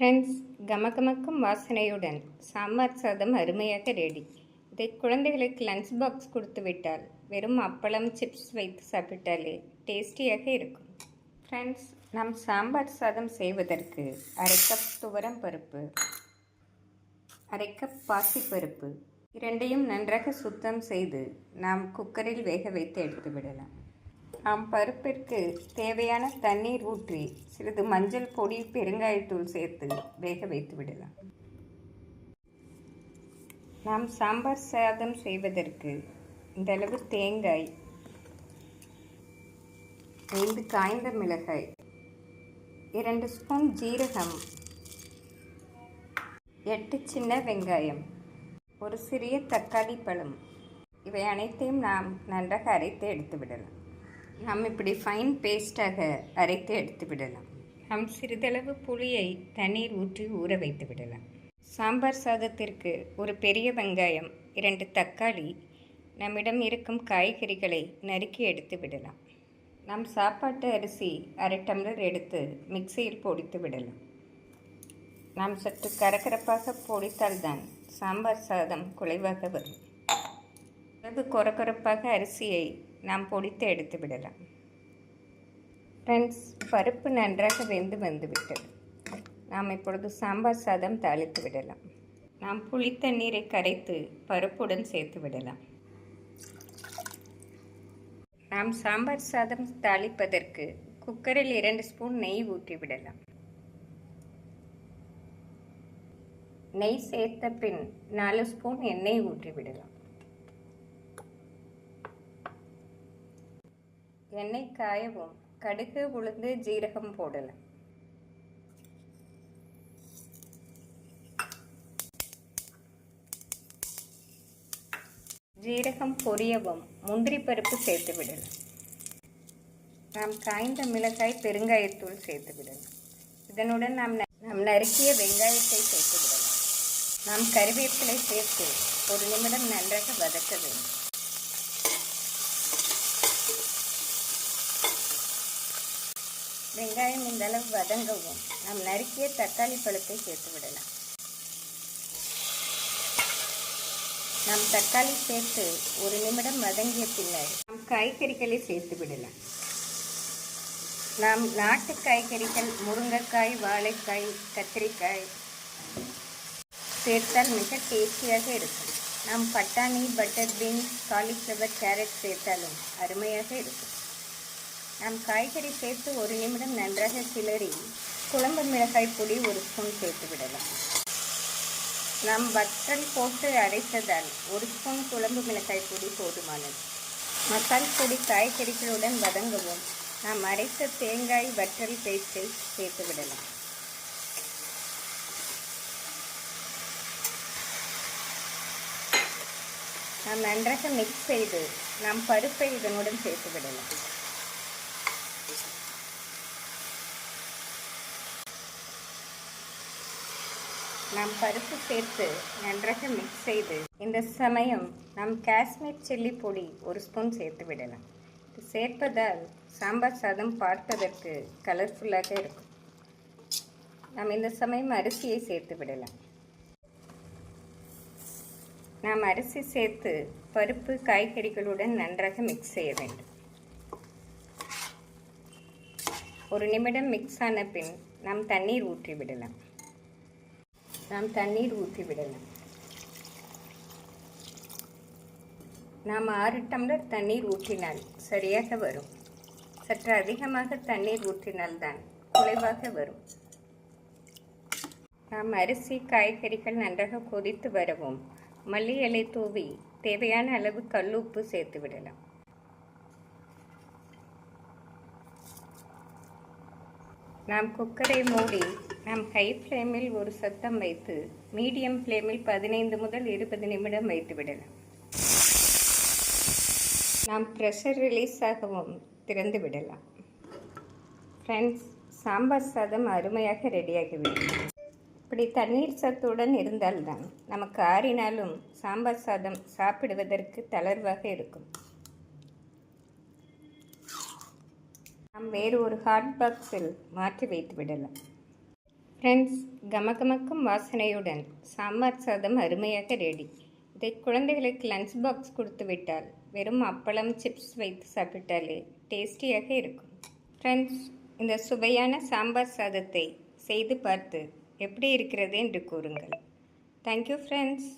Friends, கமகமக்கும் வாசனையுடன் sambar சாதம் அருமையாக ready. இதை குழந்தைகளுக்கு லஞ்ச் பாக்ஸ் கொடுத்து விட்டால் வெறும் அப்பளம் சிப்ஸ் வைத்து சாப்பிட்டாலே டேஸ்டியாக இருக்கும். ஃப்ரெண்ட்ஸ், நாம் சாம்பார் சாதம் செய்வதற்கு 1/2 கப் துவரம் பருப்பு, 1/2 கப் பாசிப்பருப்பு இரண்டையும் நன்றாக சுத்தம் செய்து நாம் குக்கரில் வேக வைத்து எடுத்து விடலாம். நாம் பருப்பிற்கு தேவையான தண்ணீர் ஊற்றி சிறிது மஞ்சள் பொடி, பெருங்காயத்தூள் சேர்த்து வேக வைத்து விடலாம். நாம் சாம்பார் சாதம் செய்வதற்கு இந்தளவு தேங்காய், 5 காய்ந்த மிளகாய், 2 ஸ்பூன் ஜீரகம், 8 சின்ன வெங்காயம், ஒரு சிறிய தக்காளி பழம், இவை அனைத்தையும் நாம் நன்றாக அரைத்து எடுத்து விடலாம். நாம் இப்படி ஃபைன் பேஸ்ட்டாக அரைத்து எடுத்து விடலாம். நாம் சிறிதளவு புளியை தண்ணீர் ஊற்றி ஊற வைத்து விடலாம். சாம்பார் சாதத்திற்கு ஒரு பெரிய வெங்காயம், 2 தக்காளி, நம்மிடம் இருக்கும் காய்கறிகளை நறுக்கி எடுத்து விடலாம். நாம் சாப்பாட்டு அரிசி 1/2 டம்ளர் எடுத்து மிக்சியில் பொடித்து விடலாம். நாம் சற்று கரகரப்பாக பொடித்தால்தான் சாம்பார் சாதம் குழைவாக வரும். அது கொரகொரப்பாக அரிசியை நாம் பொடித்து எடுத்து விடலாம். ஃப்ரெண்ட்ஸ், பருப்பு நன்றாக வெந்து வந்துவிட்டது. நாம் இப்பொழுது சாம்பார் சாதம் தாளித்து விடலாம். நாம் புளி தண்ணீரை கரைத்து பருப்புடன் சேர்த்து விடலாம். நாம் சாம்பார் சாதம் தாளிப்பதற்கு குக்கரில் 2 ஸ்பூன் நெய் ஊற்றி விடலாம். நெய் சேர்த்த பின் 4 ஸ்பூன் எண்ணெய் ஊற்றி விடலாம். எண்ணெய் காயவும் கடுகு, உளுந்து, ஜீரகம் போடலாம். ஜீரகம் பொரியவும் முந்திரி பருப்பு சேர்த்து விடலாம். நாம் காய்ந்த மிளகாய், பெருங்காயத்தூள் சேர்த்து விடலாம். இதனுடன் நாம் நறுக்கிய வெங்காயத்தை சேர்த்து விடலாம். நாம் கறிவேப்பிலை சேர்த்து 1 நிமிடம் நன்றாக வதக்க வேண்டும். வெங்காயம் இந்த அளவு வதங்கவும் நாம் நறுக்கிய தக்காளி பழத்தை சேர்த்து விடலாம். நாம் தக்காளி சேர்த்து 1 நிமிடம் வதங்கிய பின்னர் நாம் காய்கறிகளை சேர்த்து விடலாம். நாம் நாட்டு காய்கறிகள் முருங்கைக்காய், வாழைக்காய், கத்திரிக்காய் சேர்த்தால் மிக டேஸ்டியாக இருக்கும். நாம் பட்டாணி, பட்டர் பீன்ஸ், காலிஃப்ளவர், கேரட் சேர்த்தாலும் அருமையாக இருக்கும். நாம் காய்கறி சேர்த்து 1 நிமிடம் நன்றாக கிளறி குழம்பு மிளகாய் பொடி 1 ஸ்பூன் சேர்த்து விடலாம். நாம் வற்றல் போட்டு அரைத்ததால் 1 ஸ்பூன் குழம்பு மிளகாய் பொடி போதுமானது. மசால் பொடி காய்கறிகளுடன் வதங்கவும் நாம் அரைத்த தேங்காய், வற்றல் பேஸ்ட்டை சேர்த்து விடலாம். நாம் நன்றாக மிக்ஸ் செய்து நாம் பருப்பை இதனுடன் சேர்த்து விடலாம். நாம் பருப்பு சேர்த்து நன்றாக மிக்ஸ் செய்து இந்த சமயம் நாம் காஷ்மீர் சில்லி பொடி 1 ஸ்பூன் சேர்த்து விடலாம். இது சேர்ப்பதால் சாம்பார் சாதம் பார்ப்பதற்கு கலர்ஃபுல்லாக இருக்கும். நாம் இந்த சமயம் அரிசியை சேர்த்து விடலாம். நாம் அரிசி சேர்த்து பருப்பு காய்கறிகளுடன் நன்றாக மிக்ஸ் செய்ய வேண்டும். 1 நிமிடம் மிக்ஸ் ஆன பின் நாம் தண்ணீர் ஊற்றி விடலாம். நாம் 6 டம்ளர் தண்ணீர் ஊற்றினால் சரியாக வரும். சற்று அதிகமாக தண்ணீர் ஊற்றினால்தான் குழைவாக வரும். நாம் அரிசி, காய்கறிகள் நன்றாக கொதித்து வரவும் மல்லி இலை தூவி தேவையான அளவு கல்லுப்பு சேர்த்து விடலாம். நாம் குக்கரை மூடி நாம் ஹை ஃப்ளேமில் ஒரு சத்தம் வைத்து மீடியம் ஃப்ளேமில் 15 முதல் 20 நிமிடம் வைத்து விடலாம். நாம் ப்ரெஷர் ரிலீஸ் ஆகவும் திறந்து விடலாம். ஃப்ரெண்ட்ஸ், சாம்பார் சாதம் அருமையாக ரெடியாகிவிடும். இப்படி தண்ணீர் சத்துடன் இருந்தால்தான் நமக்கு ஆறினாலும் சாம்பார் சாதம் சாப்பிடுவதற்கு தளர்வாக இருக்கும். நாம் வேறு ஒரு ஹாட் பாக்ஸில் மாற்றி வைத்து விடலாம். ஃப்ரெண்ட்ஸ், கமகமக்கும் வாசனையுடன் சாம்பார் சாதம் அருமையாக ரெடி. இதை குழந்தைகளுக்கு லஞ்ச் பாக்ஸ் கொடுத்து விட்டால் வெறும் அப்பளம் சிப்ஸ் வைத்து சாப்பிட்டாலே டேஸ்டியாக இருக்கும். ஃப்ரெண்ட்ஸ், இந்த சுவையான சாம்பார் சாதத்தை செய்து பார்த்து எப்படி இருக்கிறது என்று கூறுங்கள். Thank you friends.